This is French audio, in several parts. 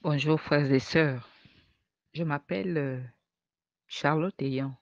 Bonjour frères et sœurs, je m'appelle Charlotte Eyan.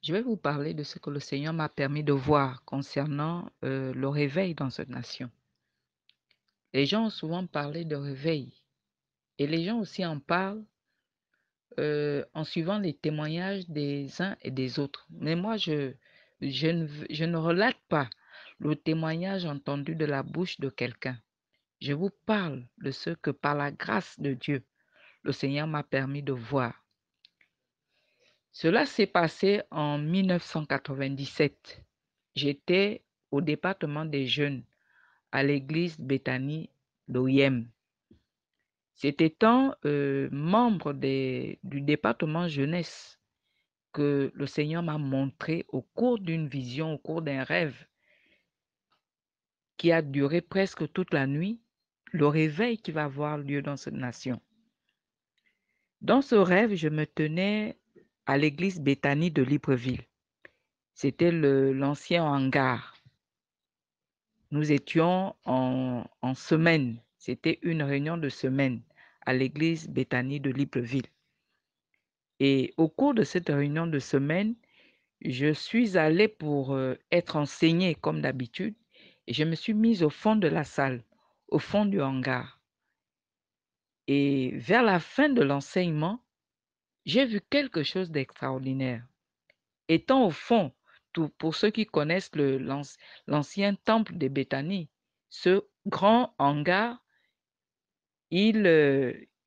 Je vais vous parler de ce que le Seigneur m'a permis de voir concernant le réveil dans cette nation. Les gens ont souvent parlé de réveil et les gens aussi en parlent en suivant les témoignages des uns et des autres. Mais moi, je ne relate pas le témoignage entendu de la bouche de quelqu'un. Je vous parle de ce que par la grâce de Dieu, le Seigneur m'a permis de voir. Cela s'est passé en 1997. J'étais au département des jeunes à l'église Béthanie d'Oyem. C'est étant membre du département jeunesse que le Seigneur m'a montré au cours d'une vision, au cours d'un rêve qui a duré presque toute la nuit, le réveil qui va avoir lieu dans cette nation. Dans ce rêve, je me tenais à l'église Béthanie de Libreville. C'était l'ancien hangar. Nous étions en semaine. C'était une réunion de semaine à l'église Béthanie de Libreville. Et au cours de cette réunion de semaine, je suis allée pour être enseignée comme d'habitude et je me suis mise au fond de la salle, au fond du hangar. Et vers la fin de l'enseignement, j'ai vu quelque chose d'extraordinaire. Étant au fond, pour ceux qui connaissent l'ancien temple de Béthanie, ce grand hangar, il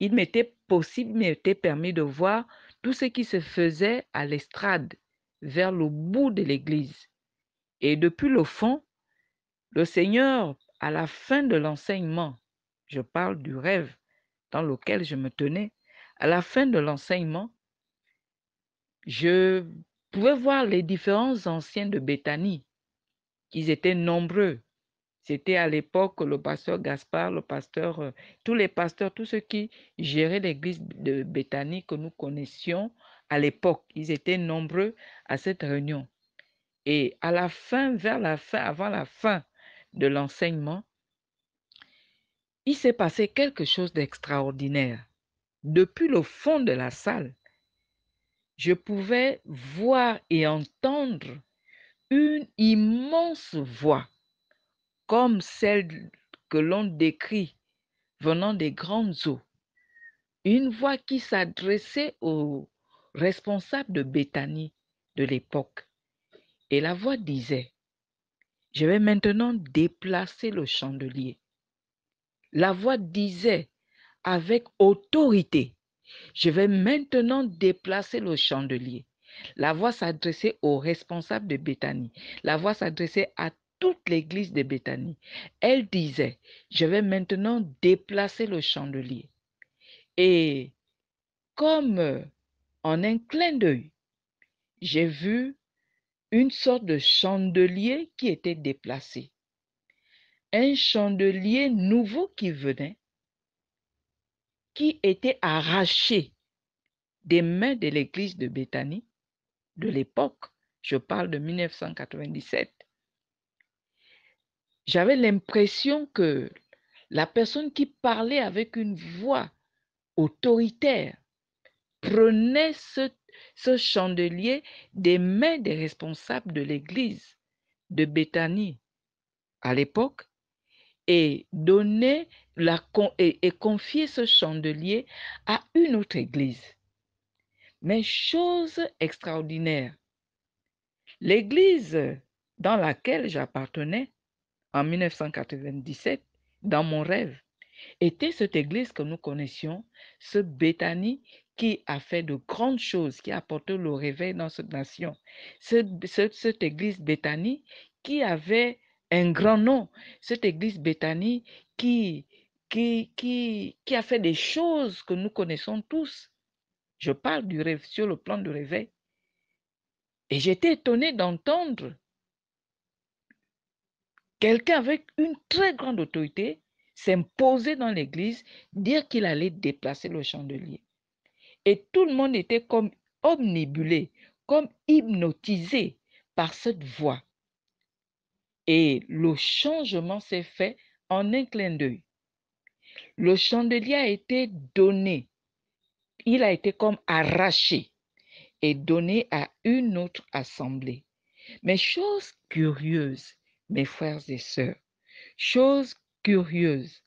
m'était permis de voir tout ce qui se faisait à l'estrade, vers le bout de l'église. Et depuis le fond, le Seigneur, à la fin de l'enseignement, je parle du rêve dans lequel je me tenais, à la fin de l'enseignement, je pouvais voir les différents anciens de Béthanie. Ils étaient nombreux. C'était à l'époque le pasteur Gaspard, tous les pasteurs, tous ceux qui géraient l'église de Béthanie que nous connaissions à l'époque. Ils étaient nombreux à cette réunion. Et à la fin, vers la fin, avant la fin de l'enseignement, il s'est passé quelque chose d'extraordinaire. Depuis le fond de la salle, je pouvais voir et entendre une immense voix, comme celle que l'on décrit venant des grandes eaux. Une voix qui s'adressait aux responsables de Béthanie de l'époque. Et la voix disait, je vais maintenant déplacer le chandelier. La voix disait avec autorité, je vais maintenant déplacer le chandelier. La voix s'adressait aux responsables de Béthanie. La voix s'adressait à toute l'église de Béthanie. Elle disait, je vais maintenant déplacer le chandelier. Et comme en un clin d'œil, j'ai vu une sorte de chandelier qui était déplacé. Un chandelier nouveau qui venait, qui était arraché des mains de l'église de Béthanie de l'époque. Je parle de 1997. J'avais l'impression que la personne qui parlait avec une voix autoritaire prenait ce chandelier des mains des responsables de l'église de Béthanie à l'époque et donnait et confiait ce chandelier à une autre église. Mais chose extraordinaire, l'église dans laquelle j'appartenais en 1997, dans mon rêve, était cette église que nous connaissions, ce Béthanie qui a fait de grandes choses, qui a apporté le réveil dans cette nation. Cette église Béthanie qui avait un grand nom, cette église Béthanie qui a fait des choses que nous connaissons tous. Je parle du rêve sur le plan du réveil. Et j'étais étonnée d'entendre quelqu'un avec une très grande autorité s'imposer dans l'église, dire qu'il allait déplacer le chandelier. Et tout le monde était comme omnibulé, comme hypnotisé par cette voix. Et le changement s'est fait en un clin d'œil. Le chandelier a été donné, il a été comme arraché et donné à une autre assemblée. Mais chose curieuse, mes frères et sœurs, chose curieuse,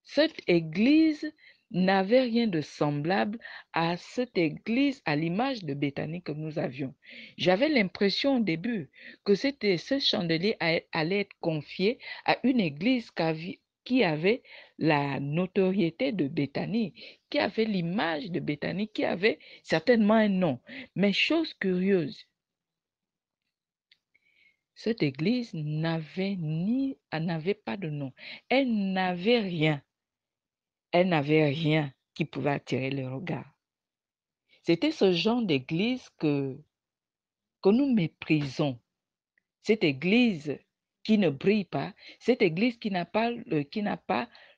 cette église n'avait rien de semblable à cette église, à l'image de Béthanie que nous avions. J'avais l'impression au début que ce chandelier allait être confié à une église qui avait la notoriété de Béthanie, qui avait l'image de Béthanie, qui avait certainement un nom. Mais chose curieuse, cette église n'avait pas de nom. Elle n'avait rien. Elle n'avait rien qui pouvait attirer le regard. C'était ce genre d'église que nous méprisons. Cette église qui ne brille pas, cette église qui n'a pas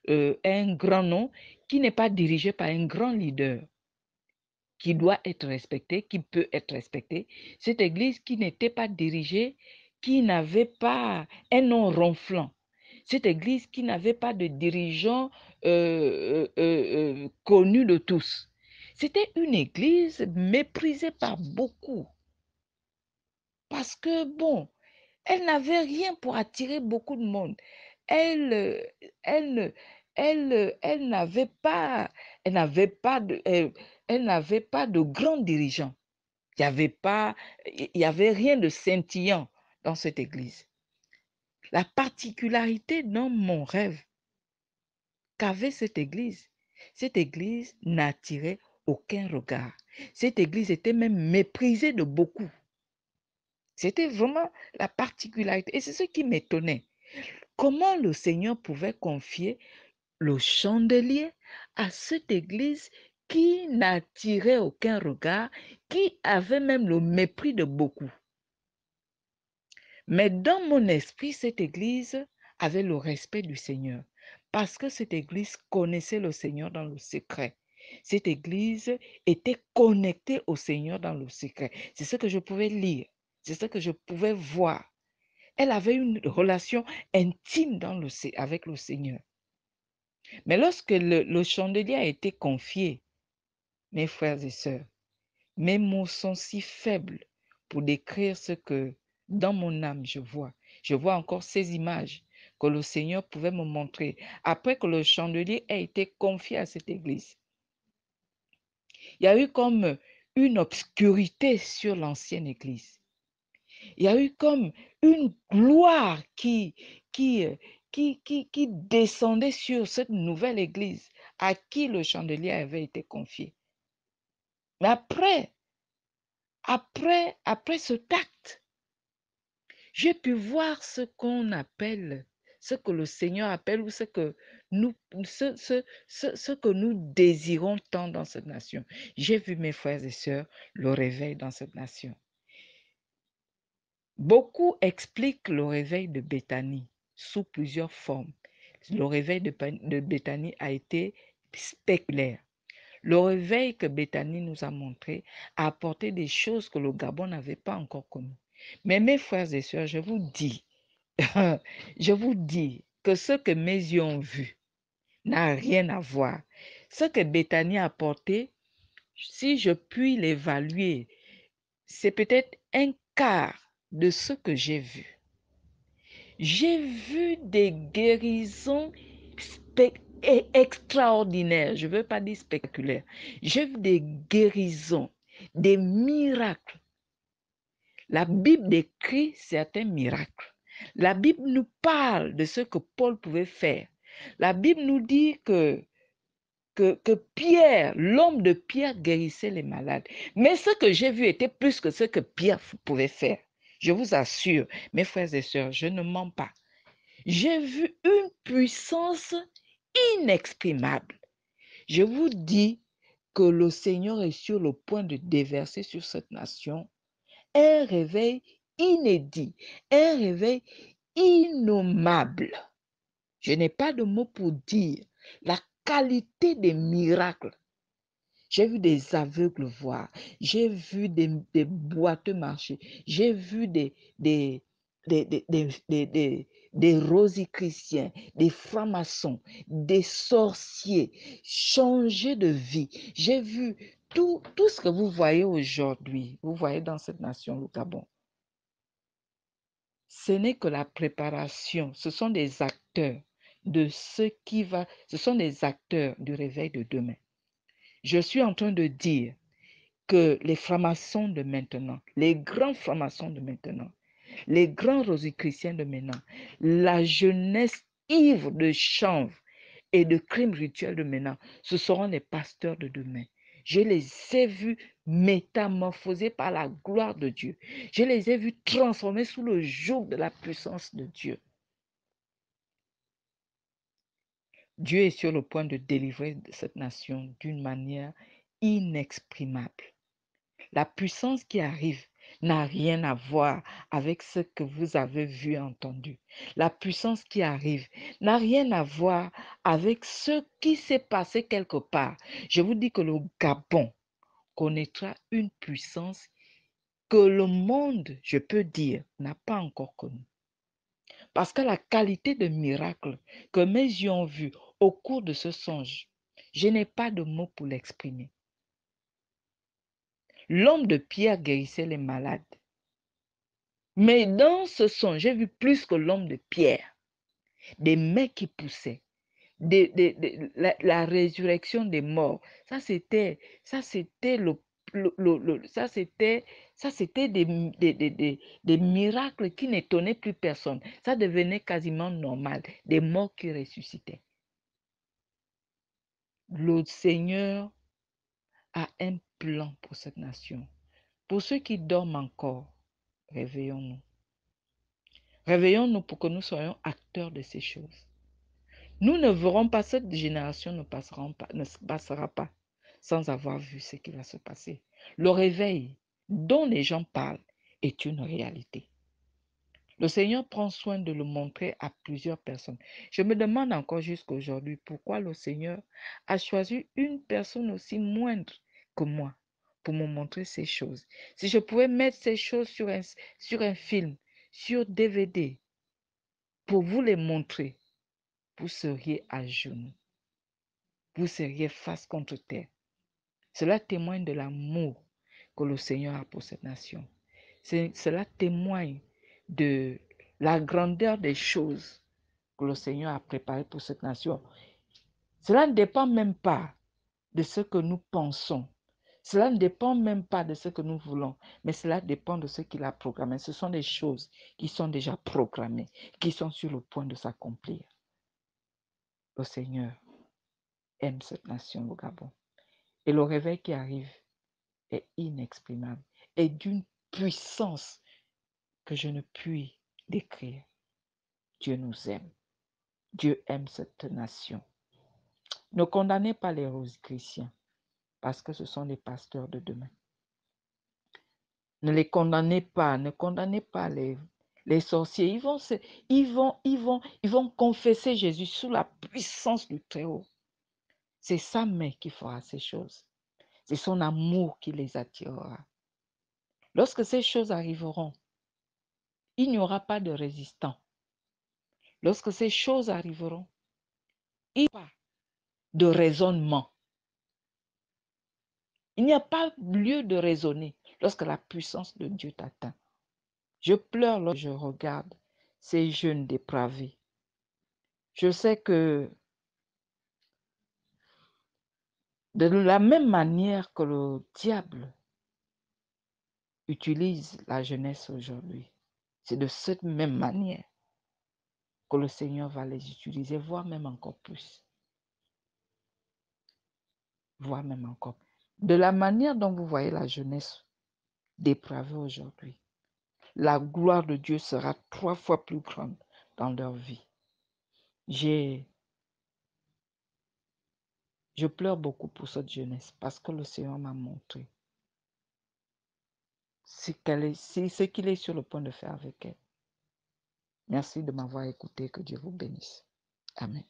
un grand nom, qui n'est pas dirigée par un grand leader, qui doit être respecté, qui peut être respecté. Cette église qui n'était pas dirigée, qui n'avait pas un nom ronflant. Cette église qui n'avait pas de dirigeants connus de tous. C'était une église méprisée par beaucoup. Parce que, bon, elle n'avait rien pour attirer beaucoup de monde. Elle, elle, elle n'avait pas, elle n'avait pas de grands dirigeants. Il n'y avait rien de scintillant dans cette église. La particularité dans mon rêve qu'avait cette église n'attirait aucun regard. Cette église était même méprisée de beaucoup. C'était vraiment la particularité. Et c'est ce qui m'étonnait. Comment le Seigneur pouvait confier le chandelier à cette église qui n'attirait aucun regard, qui avait même le mépris de beaucoup. Mais dans mon esprit, cette église avait le respect du Seigneur parce que cette église connaissait le Seigneur dans le secret. Cette église était connectée au Seigneur dans le secret. C'est ce que je pouvais lire, c'est ce que je pouvais voir. Elle avait une relation intime avec le Seigneur. Mais lorsque le chandelier a été confié, mes frères et sœurs, mes mots sont si faibles pour décrire ce que dans mon âme je vois. Je vois encore ces images que le Seigneur pouvait me montrer après que le chandelier a été confié à cette église. Il y a eu comme une obscurité sur l'ancienne église. Il y a eu comme une gloire qui descendait sur cette nouvelle église à qui le chandelier avait été confié. Mais après ce acte, j'ai pu voir ce qu'on appelle, ce que le Seigneur appelle ou ce que nous désirons tant dans cette nation. J'ai vu, mes frères et sœurs, le réveil dans cette nation. Beaucoup expliquent le réveil de Béthanie sous plusieurs formes. Le réveil de Béthanie a été spectaculaire. Le réveil que Béthanie nous a montré a apporté des choses que le Gabon n'avait pas encore connues. Mais mes frères et sœurs, je vous dis que ce que mes yeux ont vu n'a rien à voir. Ce que Béthanie a apporté, si je puis l'évaluer, c'est peut-être un quart de ce que j'ai vu. J'ai vu des guérisons extraordinaires, je ne veux pas dire spectaculaires. J'ai vu des guérisons, des miracles. La Bible décrit certains miracles. La Bible nous parle de ce que Paul pouvait faire. La Bible nous dit que Pierre, l'homme de Pierre, guérissait les malades. Mais ce que j'ai vu était plus que ce que Pierre pouvait faire. Je vous assure, mes frères et sœurs, je ne mens pas. J'ai vu une puissance inexprimable. Je vous dis que le Seigneur est sur le point de déverser sur cette nation un réveil inédit, un réveil innommable. Je n'ai pas de mots pour dire la qualité des miracles. J'ai vu des aveugles voir, j'ai vu des boiteux marcher, j'ai vu des des rosicruciens, des francs-maçons, des sorciers, changer de vie. J'ai vu tout ce que vous voyez aujourd'hui, vous voyez dans cette nation, le Gabon. Ce n'est que la préparation, ce sont des acteurs de ce qui va, ce sont des acteurs du réveil de demain. Je suis en train de dire que les francs-maçons de maintenant, les grands francs-maçons de maintenant, les grands rosicruciens de maintenant, la jeunesse ivre de chanvre et de crimes rituels de maintenant, ce seront les pasteurs de demain. Je les ai vus métamorphosés par la gloire de Dieu. Je les ai vus transformés sous le joug de la puissance de Dieu. Dieu est sur le point de délivrer cette nation d'une manière inexprimable. La puissance qui arrive n'a rien à voir avec ce que vous avez vu et entendu. La puissance qui arrive n'a rien à voir avec ce qui s'est passé quelque part. Je vous dis que le Gabon connaîtra une puissance que le monde, je peux dire, n'a pas encore connue. Parce que la qualité de miracle que mes yeux ont vu au cours de ce songe, je n'ai pas de mots pour l'exprimer. L'homme de pierre guérissait les malades. Mais dans ce songe, j'ai vu plus que l'homme de pierre. Des mains qui poussaient. La résurrection des morts. Ça, c'était des miracles qui n'étonnaient plus personne. Ça devenait quasiment normal. Des morts qui ressuscitaient. Le Seigneur a un plan pour cette nation. Pour ceux qui dorment encore, réveillons-nous. Réveillons-nous pour que nous soyons acteurs de ces choses. Nous ne verrons pas, cette génération ne passera pas sans avoir vu ce qui va se passer. Le réveil dont les gens parlent est une réalité. Le Seigneur prend soin de le montrer à plusieurs personnes. Je me demande encore jusqu'à aujourd'hui pourquoi le Seigneur a choisi une personne aussi moindre que moi pour me montrer ces choses. Si je pouvais mettre ces choses sur un film, sur DVD, pour vous les montrer, vous seriez à genoux. Vous seriez face contre terre. Cela témoigne de l'amour que le Seigneur a pour cette nation. Cela témoigne de la grandeur des choses que le Seigneur a préparées pour cette nation. Cela ne dépend même pas de ce que nous pensons. Cela ne dépend même pas de ce que nous voulons, mais cela dépend de ce qu'il a programmé. Ce sont des choses qui sont déjà programmées, qui sont sur le point de s'accomplir. Le Seigneur aime cette nation, le Gabon. Et le réveil qui arrive est inexprimable et d'une puissance que je ne puis décrire. Dieu nous aime. Dieu aime cette nation. Ne condamnez pas les rosicruciens parce que ce sont les pasteurs de demain. Ne les condamnez pas, ne condamnez pas les sorciers. Ils vont confesser Jésus sous la puissance du Très-Haut. C'est sa main qui fera ces choses. C'est son amour qui les attirera. Lorsque ces choses arriveront, il n'y aura pas de résistants. Lorsque ces choses arriveront, il n'y a pas de raisonnement. Il n'y a pas lieu de raisonner lorsque la puissance de Dieu t'atteint. Je pleure lorsque je regarde ces jeunes dépravés. Je sais que de la même manière que le diable utilise la jeunesse aujourd'hui, c'est de cette même manière que le Seigneur va les utiliser, voire même encore plus. Voire même encore. De la manière dont vous voyez la jeunesse dépravée aujourd'hui, la gloire de Dieu sera 3 fois plus grande dans leur vie. Je pleure beaucoup pour cette jeunesse parce que le Seigneur m'a montré ce qu'il est sur le point de faire avec elle. Merci de m'avoir écouté. Que Dieu vous bénisse. Amen.